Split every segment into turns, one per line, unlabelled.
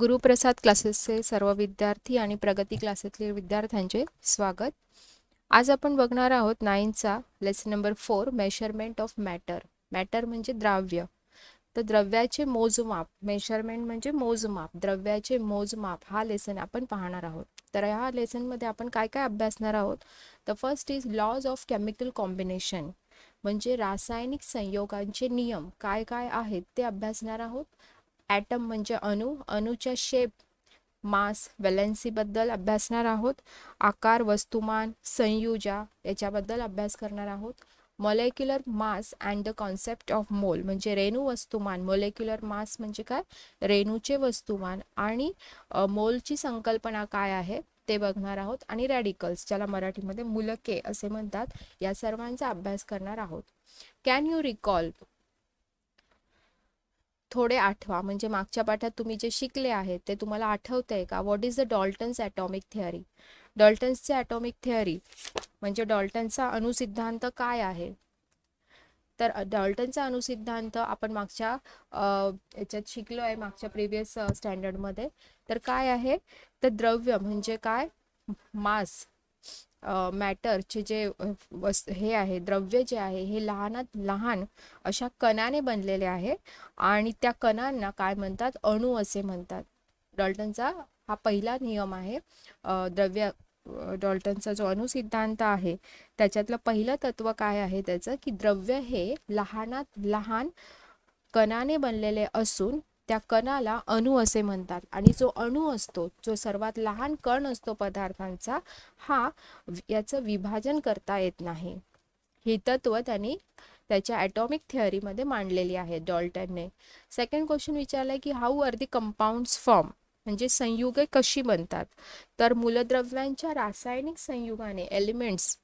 गुरुप्रसाद क्लासेसचे सर्व विद्यार्थी आणि प्रगती क्लासेसतील विद्यार्थ्यांचे स्वागत. आज आपण बघणार आहोत 9चा lesson number 4 measurement of matter. Matter म्हणजे द्रव्य. तर द्रव्याचे मोजमाप, मेजरमेंट म्हणजे मोजमाप, द्रव्याचे मोजमाप हा लेसन आपण पाहणार आहोत. तर ह्या लेसनमध्ये आपण काय काय अभ्यासणार आहोत. तर first is laws of chemical combination, म्हणजे रासायनिक संयोगांचे नियम काय काय आहेत ते अभ्यासणार आहोत. ॲटम म्हणजे अणू, अणूच्या शेप, मास, बद्दल अभ्यासणार आहोत. आकार, वस्तुमान, संयुजा याच्याबद्दल अभ्यास करणार आहोत. Molecular mass and the concept of mole, म्हणजे रेणू वस्तुमान. मॉलिक्युलर मास म्हणजे काय, रेणूचे वस्तुमान, आणि मोलची संकल्पना काय आहे ते बघणार आहोत. आणि रॅडिकल्स, ज्याला मराठीमध्ये मूलके असे म्हणतात, या सर्वांचा अभ्यास करणार आहोत. कॅन यू रिकॉल, थोडे आठवा, म्हणजे मागच्या पाठात तुम्ही जे शिकले आहेत ते तुम्हाला आठवतंय का. What is the Dalton's atomic theory. डॉल्टन्सचे ॲटॉमिक थिअरी म्हणजे डॉल्टनचा अणुसिद्धांत काय आहे. तर डॉल्टनचा अणुसिद्धांत आपण मागच्या याच्यात शिकलो आहे, मागच्या प्रिव्हियस स्टँडर्डमध्ये. तर काय आहे, तर द्रव्य म्हणजे काय, मास, मॅटरचे जे हे आहे, द्रव्य जे आहे हे लहानात लहान अशा कणाने बनलेले आहे, आणि त्या कणांना काय म्हणतात, अणू असे म्हणतात. डॉल्टनचा हा पहिला नियम आहे. द्रव्य, डॉल्टनचा जो अणुसिद्धांत आहे त्याच्यातलं पहिलं तत्व काय आहे त्याचं, की द्रव्य हे लहानात लहान कणाने बनलेले असून त्या कणाला अणू असे म्हणतात. आणि जो अणू असतो, जो सर्वात लहान कण असतो पदार्थांचा, हा याचं विभाजन करता येत नाही. ही तत्व त्यांनी त्याच्या ॲटॉमिक थिअरीमध्ये मांडलेली आहे डॉल्टनने. सेकंड क्वेश्चन विचारलाय की how are the compounds form, म्हणजे संयुगे कशी बनतात. तर मूलद्रव्यांच्या रासायनिक संयुगाने, एलिमेंट्स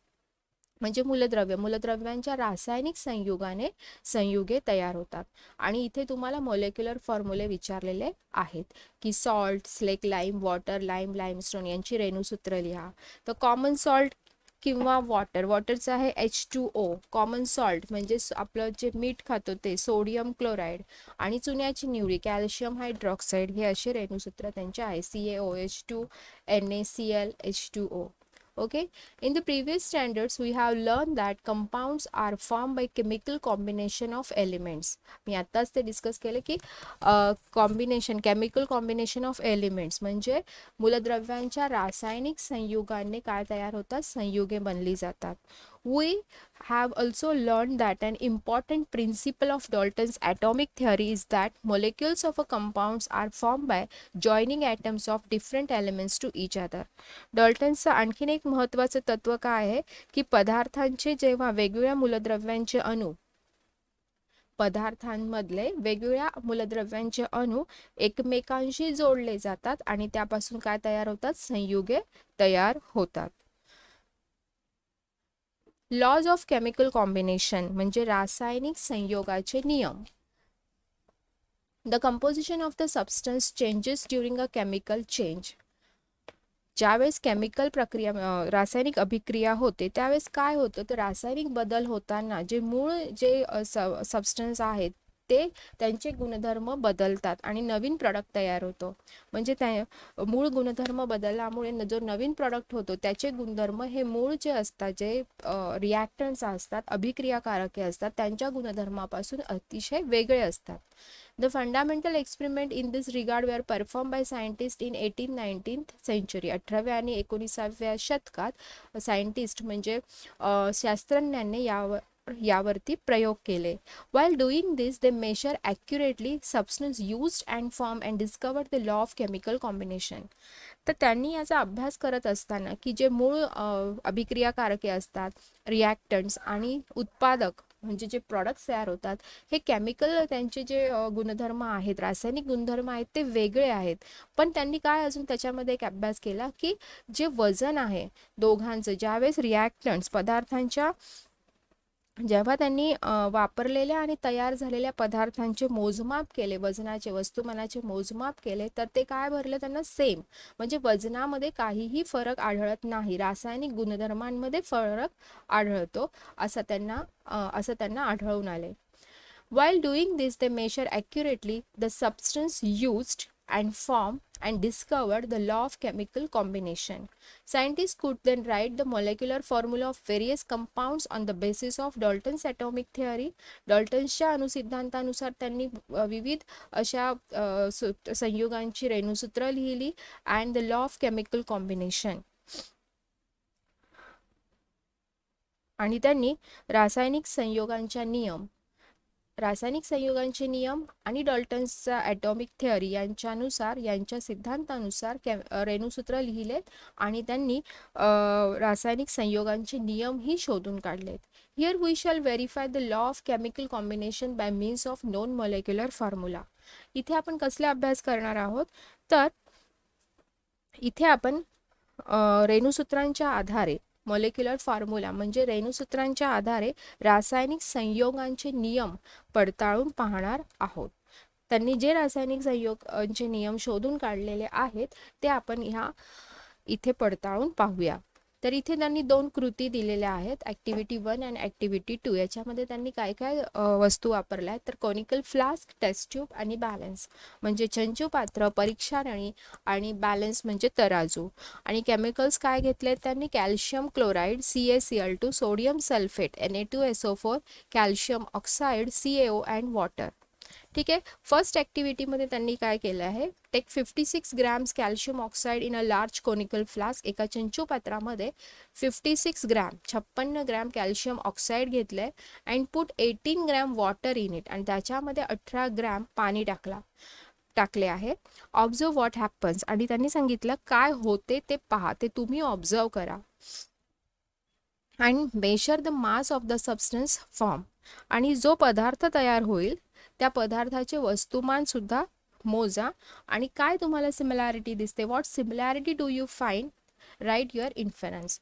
म्हणजे मूलद्रव्यांच्या रासायनिक संयुगाने संयुगे तयार होतात. आणि इथे तुम्हाला मॉलिक्युलर फॉर्म्युले विचारलेले आहेत, की salt, slack lime, water, limestone यांची रेणुसूत्र लिहा. तर कॉमन सॉल्ट किंवा वॉटरचं आहे H2O. कॉमन सॉल्ट म्हणजे आपलं जे मीठ खातो ते सोडियम क्लोराईड, आणि चुन्याची निवडी कॅल्शियम हायड्रॉक्साईड, हे असे रेणुसूत्र त्यांचे आहे, CaOH2 NaClH2O. Okay, in the previous standards we have learned that compounds are formed by chemical combination of elements. मी आताच ते डिस्कस केले की केमिकल कॉम्बिनेशन ऑफ एलिमेंट्स म्हणजे मूलद्रव्यांच्या रासायनिक संयुगाने काय तयार होतात, संयुगे बनली जातात. We have also learned that an important principle of Dalton's atomic theory is that molecules of a compounds are formed by joining atoms of different elements to each other. डॉल्टनचं आणखीन एक महत्त्वाचं तत्व काय आहे, की पदार्थांचे जेव्हा वेगवेगळ्या मूलद्रव्यांचे अणू, पदार्थांमधले वेगवेगळ्या मूलद्रव्यांचे अणू एकमेकांशी जोडले जातात आणि त्यापासून काय तयार होतात, संयुगे तयार होतात. लॉज ऑफ केमिकल कॉम्बिनेशन म्हणजे रासायनिक संयोगाचे नियम. The composition of the substance changes during a chemical change. ज्यावेळेस केमिकल प्रक्रिया, रासायनिक अभिक्रिया होते त्यावेळेस काय होतं, तर रासायनिक बदल होताना जे मूळ जे सबस्टन्स आहेत ते त्यांचे गुणधर्म बदलतात आणि नवीन प्रॉडक्ट तयार होतो. म्हणजे त्या मूळ गुणधर्म बदलल्यामुळे जो नवीन प्रॉडक्ट होतो त्याचे गुणधर्म हे मूळ जे असतात, जे रिॲक्टंट्स असतात, अभिक्रियाकारके असतात, त्यांच्या गुणधर्मापासून अतिशय वेगळे असतात. The fundamental experiment in this regard were performed by scientists in 18-19th century. 18व्या आणि 19व्या शतकात सायंटिस्ट म्हणजे शास्त्रज्ञांनी यावरती प्रयोग केले. While doing this, they measure accurately substance used and form and discovered the law of chemical combination. तर त्यांनी याचा अभ्यास करत असताना की जे मूळ अभिक्रियाकारके असतात, रिॲक्टंट्स आणि उत्पादक म्हणजे जे प्रॉडक्ट्स तयार होतात, हे केमिकल त्यांचे जे गुणधर्म आहेत, रासायनिक गुणधर्म आहेत ते वेगळे आहेत. पण त्यांनी काय अजून त्याच्यामध्ये एक अभ्यास केला, की जे वजन आहे दोघांचं, ज्यावेळेस रिॲक्टंट्स पदार्थांच्या, जेव्हा त्यांनी वापरलेल्या आणि तयार झालेल्या पदार्थांचे मोजमाप केले, वजनाचे, वस्तुमानाचे मोजमाप केले, तर ते काय भरलं त्यांना, सेम, म्हणजे वजनामध्ये काहीही फरक आढळत नाही, रासायनिक गुणधर्मांमध्ये फरक आढळतो असं त्यांना आढळून आले. While doing this, they measure accurately the substance used and form and discovered the law of chemical combination. Scientists could then write the molecular formula of various compounds on the basis of Dalton's atomic theory. डॉल्टन्सच्या अणुसिद्धांतानुसार त्यांनी विविध अशा संयुगांची रेणुसूत्र लिहिली and the law of chemical combination. आणि त्यांनी रासायनिक संयोगांचे नियम आणि डॉल्टन्सचा atomic theory यांच्या सिद्धांतानुसार रेणुसूत्र लिहिलेत आणि त्यांनी रासायनिक संयोगांचे नियमही शोधून काढलेत. Here we shall verify the law of chemical combination by means of known molecular formula. इथे आपण कसले अभ्यास करणार आहोत, तर इथे आपण रेणुसूत्रांच्या आधारे मॉलिक्युलर फॉर्म्युला म्हणजे रेणुसूत्रांच्या आधारे रासायनिक संयोगांचे नियम पडताळून पाहणार आहोत. त्यांनी जे रासायनिक संयोगांचे नियम शोधून काढलेले आहेत ते आपण इथे पडताळून पाहूया. तर इथे त्यांनी 2 कृती दिलेल्या आहेत, ॲक्टिव्हिटी 1 आणि ॲक्टिव्हिटी 2. याच्यामध्ये त्यांनी काय काय वस्तू वापरल्या आहेत तर कोनिकल फ्लास्क, टेस्ट ट्यूब आणि बॅलन्स म्हणजे चंचुपात्र, परीक्षानळी आणि बॅलन्स म्हणजे तराजू. आणि केमिकल्स काय घेतले त्यांनी calcium chloride CaCl2, sodium sulphate Na2SO4, calcium oxide CaO and water. ठीक आहे. फर्स्ट ॲक्टिव्हिटीमध्ये त्यांनी काय केलं आहे, take 56 grams calcium oxide in a large conical flask. एका चंचुपात्रामध्ये 56 ग्रॅम 56 ग्रॅम कॅल्शियम ऑक्साईड घेतलंय and put 18 gram water in it आणि त्याच्यामध्ये 18 ग्रॅम पाणी टाकले आहे. ऑब्झर्व व्हॉट हॅपन्स आणि त्यांनी सांगितलं काय होते ते पहा, ते तुम्ही ऑब्झर्व करा. आणि measure the mass of the substance form आणि जो पदार्थ तयार होईल त्या पदार्थाचे वस्तुमान सुद्धा मोजा आणि काय तुम्हाला सिमिलॅरिटी दिसते, what similarity do you find, write your inference.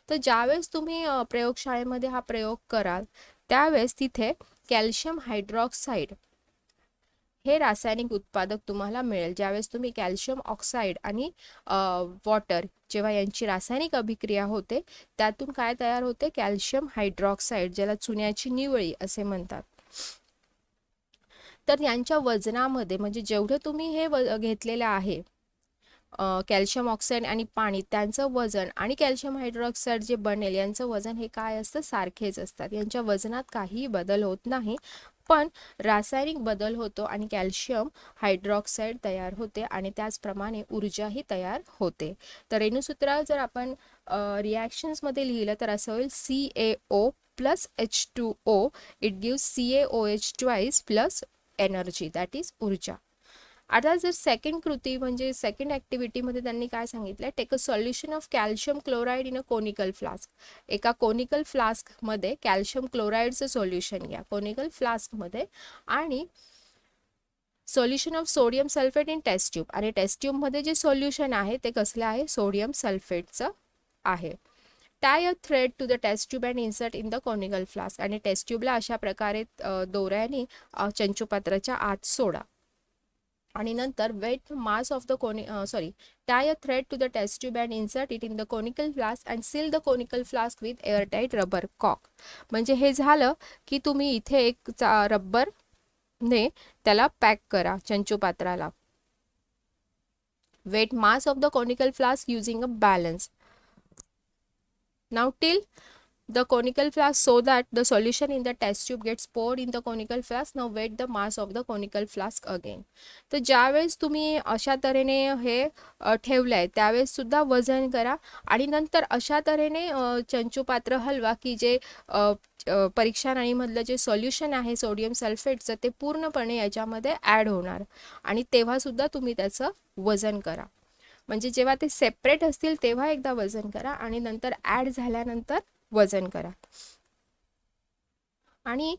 तर ज्यावेळेस तुम्ही प्रयोगशाळेमध्ये हा प्रयोग कराल त्यावेळेस तिथे कॅल्शियम हायड्रॉक्साईड हे रासायनिक उत्पादक तुम्हाला मिळेल. ज्यावेळेस तुम्ही कॅल्शियम ऑक्साईड आणि वॉटर जेव्हा यांची रासायनिक अभिक्रिया होते त्यातून काय तयार होते, कॅल्शियम हायड्रॉक्साईड, ज्याला चुन्याची निवळी असे म्हणतात. तर यांच्या वजनामध्ये म्हणजे जेवढे तुम्ही हे घेतलेले आहे कॅल्शियम ऑक्साईड आणि पाणी त्यांचं वजन आणि कॅल्शियम हायड्रॉक्साईड जे बनेल यांचं वजन हे काय असतं, सारखेच असतात. यांच्या वजनात काहीही बदल होत नाही पण रासायनिक बदल होतो आणि कॅल्शियम हायड्रॉक्साईड तयार होते आणि त्याचप्रमाणे ऊर्जाही तयार होते. तर रेणुसूत्र जर आपण रिॲक्शन्समध्ये लिहिलं तर असं होईल CaO plus H2O, it gives CaOH twice plus energy that is ऊर्जा. आता जर सेकंड कृती म्हणजे सेकंड ॲक्टिव्हिटीमध्ये त्यांनी काय सांगितलं, take a solution of calcium chloride in a conical flask. एका कोनिकल फ्लास्कमध्ये कॅल्शियम क्लोराईडचं सोल्युशन घ्या कोनिकल फ्लास्कमध्ये आणि solution of sodium sulphate in test tube आणि टेस्ट ट्यूबमध्ये जे सोल्युशन आहे ते कसलं आहे, सोडियम सल्फेटचं आहे. Tie a thread to the test tube and insert in the conical flask आणि टेस्ट ट्यूबला अशा प्रकारे दोऱ्याने चंचुपात्राच्या आत सोडा आणि नंतर weight mass of the tie a thread to the test tube and insert it in the conical flask and seal the conical flask with airtight rubber कॉक. म्हणजे हे झालं की तुम्ही इथे एक रबरने त्याला पॅक करा चंचुपात्राला. Weight mass of the conical flask using a balance. Now till the conical flask so that the solution in the test tube gets poured in the conical flask. Now weight the mass of the conical flask again. तर ज्यावेळेस तुम्ही अशा तऱ्हेने हे ठेवलंय त्यावेळेस सुद्धा वजन करा आणि नंतर अशा तऱ्हेने चंचुपात्र हलवा की जे परीक्षा नळीमधलं जे सोल्युशन आहे सोडियम सल्फेटचं ते पूर्णपणे याच्यामध्ये ॲड होणार आणि तेव्हा सुद्धा तुम्ही त्याचं वजन करा. म्हणजे जेव्हा ते सेपरेट असतील तेव्हा एकदा वजन करा आणि नंतर ॲड झाल्यानंतर वजन करा. आणि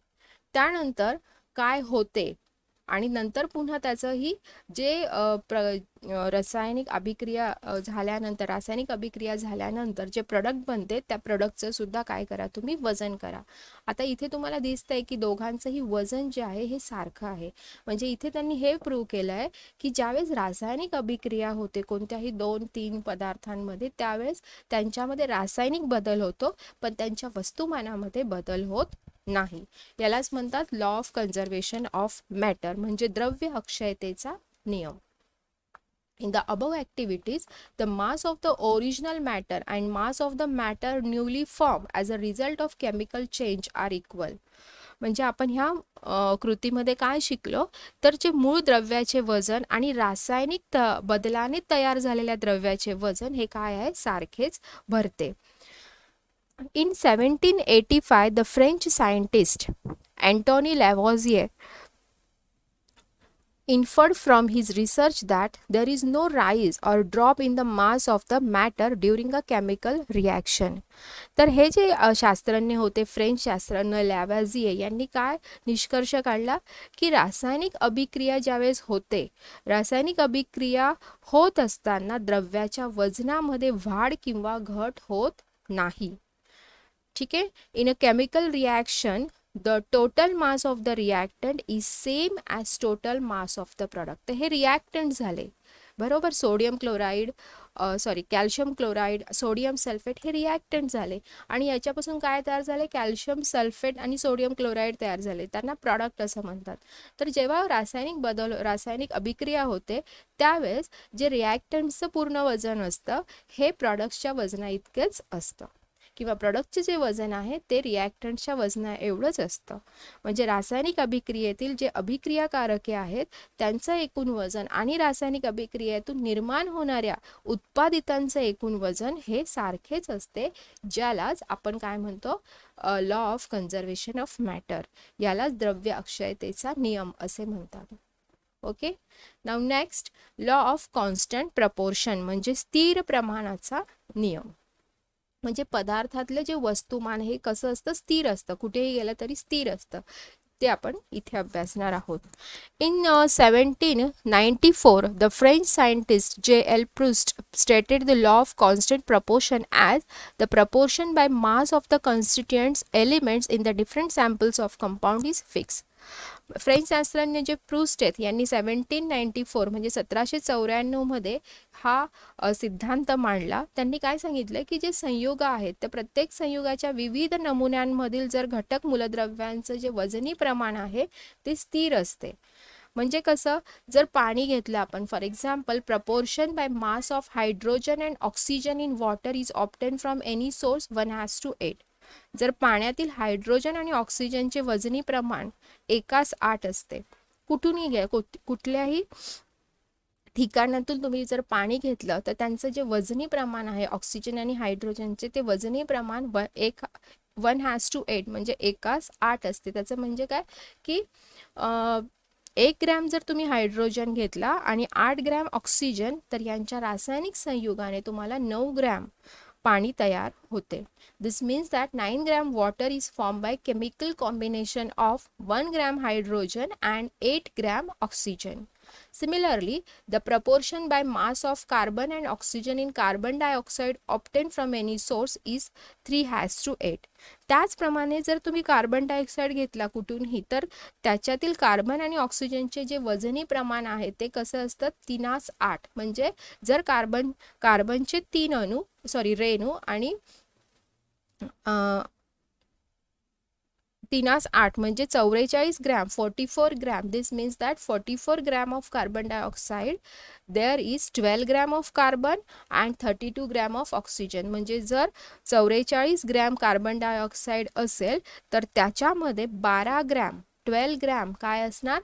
त्यानंतर काय होते आणि नंतर पुन्हा त्याचंही जे रासायनिक अभिक्रिया झाल्यानंतर जे प्रोडक्ट बनते त्या प्रोडक्टचं सुद्धा काय करा, तुम्ही वजन करा. आता इथे तुम्हाला दिसतंय की दोघांचंही वजन जे आहे हे सारखं आहे. म्हणजे इथे त्यांनी हे प्रूव्ह केलं आहे की ज्यावेळेस रासायनिक अभिक्रिया होते कोणत्याही 2-3 पदार्थांमध्ये त्यावेळेस त्यांच्यामध्ये रासायनिक बदल होतो पण त्यांच्या वस्तुमानामध्ये बदल होत नाही. यालाच म्हणतात law of conservation of matter म्हणजे द्रव्य अक्षयतेचा नियम. In the above activities, the mass of the original matter and mass of the matter newly formed as a result of chemical change are equal. म्हणजे आपण ह्या कृतीमध्ये काय शिकलो, तर जे मूळ द्रव्याचे वजन आणि रासायनिक बदलाने तयार झालेल्या द्रव्याचे वजन हे काय आहे, सारखेच भरते. In 1785, the French scientist Antoine Lavoisier inferred from his research that there is no rise or drop in the mass of the matter during a chemical reaction. तर हे जे शास्त्रज्ञ होते, फ्रेंच शास्त्रज्ञ लॅव्हाझिये यांनी काय निष्कर्ष काढला की रासायनिक अभिक्रिया ज्यावेळेस होते, रासायनिक अभिक्रिया होत असताना द्रव्याच्या वजनामध्ये वाढ किंवा घट होत नाही. ठीक आहे. In a chemical reaction the total mass of the reactant is same as total mass of the product. तर हे रिॲक्टंट झाले, बरोबर. Sodium chloride calcium chloride, sodium sulphate हे रिॲक्टंट झाले आणि याच्यापासून काय तयार झाले, कॅल्शियम सल्फेट आणि सोडियम क्लोराईड तयार झाले, त्यांना प्रॉडक्ट असं म्हणतात. तर जेव्हा रासायनिक अभिक्रिया होते त्यावेळेस जे रिॲक्टंटचं पूर्ण वजन असतं हे प्रॉडक्ट्सच्या वजना इतकेच असतं, किंवा प्रॉडक्टचे जे वजन आहे ते रिॲक्टंटच्या वजना एवढंच असतं. म्हणजे रासायनिक अभिक्रियेतील जे अभिक्रियाकारके आहेत त्यांचं एकूण वजन आणि रासायनिक अभिक्रियेतून निर्माण होणाऱ्या उत्पादितांचं एकूण वजन हे सारखेच असते, ज्यालाच आपण काय म्हणतो, law of conservation of matter, यालाच द्रव्य अक्षयतेचा नियम असे म्हणतात. Okay. Now next, law of constant proportion म्हणजे स्थिर प्रमाणाचा नियम. म्हणजे पदार्थातलं जे वस्तुमान हे कसं असतं, स्थिर असतं, कुठेही गेलं तरी स्थिर असतं, ते आपण इथे अभ्यासणार आहोत. In 1794 the French scientist J.L. Proust stated the law of constant proportion as the proportion by mass of the constituent elements in the different samples of compound is fixed. French शास्त्रज्ञ जे प्रूस्ट आहेत यांनी 1794 म्हणजे 1794 मध्ये हा सिद्धांत मांडला. त्यांनी काय सांगितलं की जे संयुग आहेत त्या प्रत्येक संयुगाच्या विविध नमुन्यांमधील जर घटक मूलद्रव्यांचं जे वजनी प्रमाण आहे ते स्थिर असते. म्हणजे कसं, जर पाणी घेतलं आपण, for example, proportion by mass of hydrogen and oxygen in water is obtain from any source 1:8. जर पाण्यातील हायड्रोजन आणि ऑक्सिजनचे वजनी प्रमाण 1:8 असते, कुठूनही घ्या, कुठल्याही ठिकाणातून तुम्ही जर पाणी घेतलं तर त्यांचं जे वजनी प्रमाण आहे ऑक्सिजन आणि हायड्रोजनचे ते वजनी प्रमाण 1:8 म्हणजे 1:8 असते. त्याचं म्हणजे काय की 1 ग्रॅम जर तुम्ही हायड्रोजन घेतला आणि 8 ग्रॅम ऑक्सिजन, तर यांच्या रासायनिक संयुगाने तुम्हाला 9 ग्रॅम पाणी तयार होते. This means that 9 gram water is formed by chemical combination of 1 gram hydrogen and 8 gram oxygen. Similarly, the proportion by mass of carbon and oxygen in carbon dioxide obtained from any source is 3:8. त्याचप्रमाणे जर तुम्ही carbon dioxide घेतला कुठूनही, तर त्याच्यातील carbon आणि ऑक्सिजनचे जे वजनी प्रमाण आहे ते कसं असतं, 3:8. म्हणजे जर कार्बनचे 3 रेणू आणि 3:8 म्हणजे 44 gram, 44 gram. This means that 44 gram of carbon dioxide there is 12 gram of carbon and 32 gram of oxygen. म्हणजे जर 44 ग्रॅम कार्बन डायऑक्साईड असेल तर त्याच्यामध्ये 12 ग्रॅम काय असणार,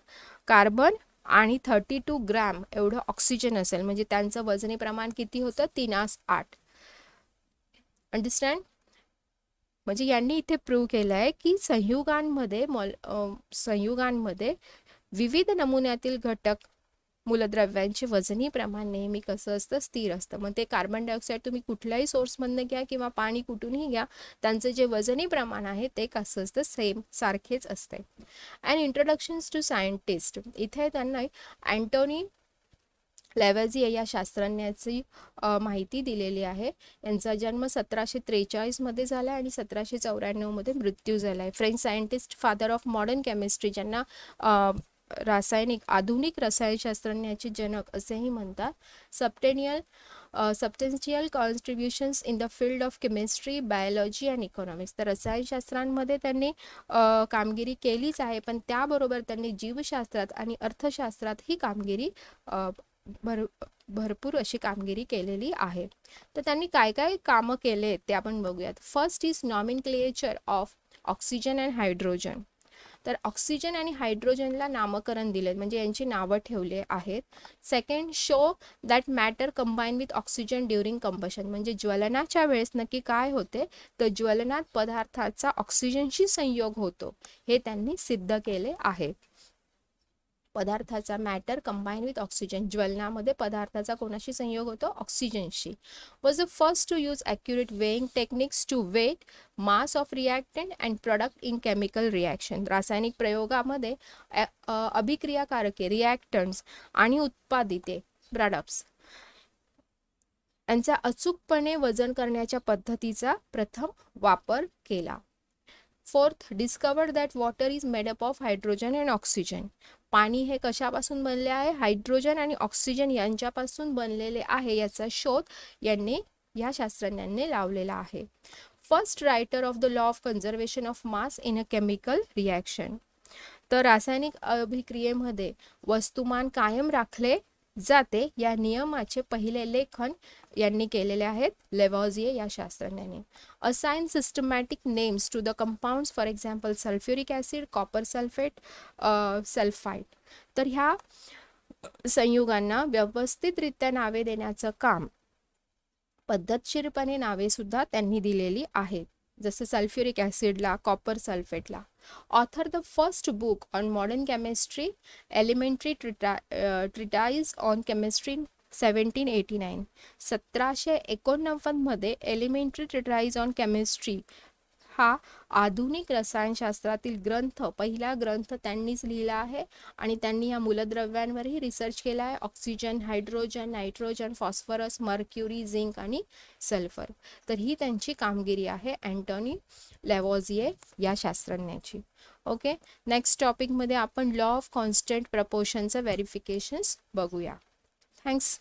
कार्बन आणि 32 ग्रॅम एवढं ऑक्सिजन असेल. म्हणजे त्यांचं वजनी प्रमाण किती होतं, 3:8. अंडरस्टँड. म्हणजे यांनी इथे प्रूव्ह केलं आहे की संयुगांमध्ये विविध नमुन्यातील घटक मूलद्रव्यांचे वजनी प्रमाण नेहमी कसं असतं, स्थिर असतं. मग ते कार्बन डायऑक्साईड तुम्ही कुठल्याही सोर्समधनं घ्या किंवा पाणी कुठूनही घ्या, त्यांचं जे वजनी प्रमाण आहे ते कसं असतं, सेम, सारखेच असते. अँड इंट्रोडक्शन्स टू सायंटिस्ट, इथे त्यांना अँटोनी लॅव्हाझिये या शास्त्रज्ञाची माहिती दिलेली आहे. यांचा जन्म 1743 मध्ये झाला आणि 1794 मध्ये मृत्यू झाला आहे. French scientist, father of modern chemistry, ज्यांना आधुनिक रसायनशास्त्रज्ञाचे जनक असेही म्हणतात. Substantial contributions in the field of chemistry, biology and economics. तर रसायनशास्त्रांमध्ये त्यांनी कामगिरी केलीच आहे, पण त्याबरोबर त्यांनी जीवशास्त्रात आणि अर्थशास्त्रात ही कामगिरी भरपूर अशी कामगिरी केलेली आहे. तर त्यांनी काय काय कामं केले ते आपण बघूयात. First is nomenclature of oxygen and hydrogen. तर ऑक्सिजन आणि हायड्रोजनला नामकरण दिले, म्हणजे यांची नावं ठेवले आहेत. Second, show that matter combine with oxygen during combustion. म्हणजे ज्वलनाच्या वेळेस नक्की काय होते, तर ज्वलनात पदार्थाचा ऑक्सिजनशी संयोग होतो, हे त्यांनी सिद्ध केले आहे. पदार्थाचा मॅटर कंबाईन विथ ऑक्सिजन, ज्वलनामध्ये पदार्थाचा कोणाशी संयोग होतो, ऑक्सिजनशी. Was the first to use accurate weighing techniques to weight mass of reactant and product in chemical reaction. रासायनिक प्रयोगामध्ये अभिक्रियाकारके, रिॲक्टंट्स आणि उत्पादिते, प्रोडक्ट्स यांचा अचूकपणे वजन करण्याच्या पद्धतीचा प्रथम वापर केला. Fourth, discovered that water is made up of hydrogen and oxygen. पाणी हे कशापासून बनले आहे, हायड्रोजन आणि ऑक्सिजन यांच्यापासून बनलेले आहे, याचा शोध या शास्त्रज्ञांनी लावलेला आहे. First writer of the law of conservation of mass in a chemical reaction. तर रासायनिक अभिक्रियेमध्ये वस्तुमान कायम राखले जाते या नियमाचे पहिले लेखन यांनी केलेले आहेत, लेवॉझिए या शास्त्रज्ञांनी. Assign systematic names to the compounds, for example sulphuric acid, copper sulphate, sulphide. तर ह्या संयुगांना व्यवस्थितरित्या नावे देण्याचं काम, पद्धतशीरपणे नावे सुद्धा त्यांनी दिलेली आहेत, जसं सल्फ्युरिक ॲसिडला, कॉपर सल्फेटला. Author the first book on modern chemistry, elementary treatise on chemistry 1789. 1789 मध्ये एलिमेंटरी ट्रिटाइज ऑन केमिस्ट्री हा आधुनिक रसायनशास्त्रातील ग्रंथ, पहिला ग्रंथ त्यांनीच लिहिला आहे आणि त्यांनी या मूलद्रव्यांवरही रिसर्च केला आहे, oxygen, hydrogen, nitrogen, phosphorus, mercury, zinc आणि सल्फर. तर ही त्यांची कामगिरी आहे अँटोनी लेवॉझिए या शास्त्रज्ञाची. ओके, नेक्स्ट टॉपिकमध्ये आपण लॉ ऑफ कॉन्स्टंट प्रपोर्शनचं व्हेरिफिकेशन्स बघूया. थँक्स.